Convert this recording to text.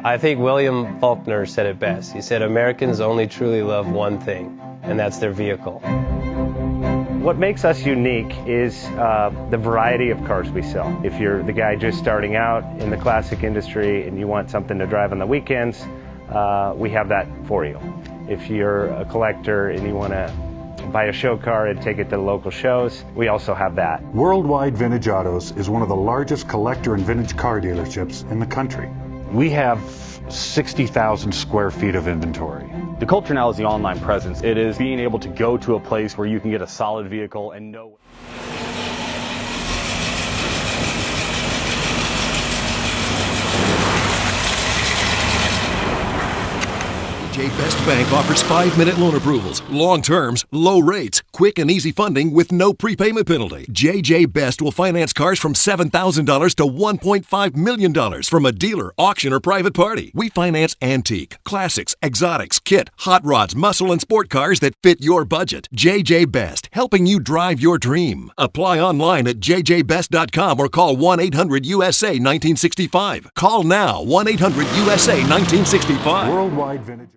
I think William Faulkner said it best. He said, Americans only truly love one thing, and that's their vehicle. What makes us unique is the variety of cars we sell. If you're the guy just starting out in the classic industry and you want something to drive on the weekends, we have that for you. If you're a collector and you want to buy a show car and take it to the local shows, we also have that. Worldwide Vintage Autos is one of the largest collector and vintage car dealerships in the country. We have 60,000 square feet of inventory. The culture now is the online presence. It is being able to go to a place where you can get a solid vehicle and know. JJ Best Bank offers 5-minute loan approvals, long terms, low rates, quick and easy funding with no prepayment penalty. JJ Best will finance cars from $7,000 to $1.5 million from a dealer, auction, or private party. We finance antique, classics, exotics, kit, hot rods, muscle, and sport cars that fit your budget. JJ Best, helping you drive your dream. Apply online at jjbest.com or call 1-800-USA-1965. Call now, 1-800-USA-1965. Worldwide Vintage.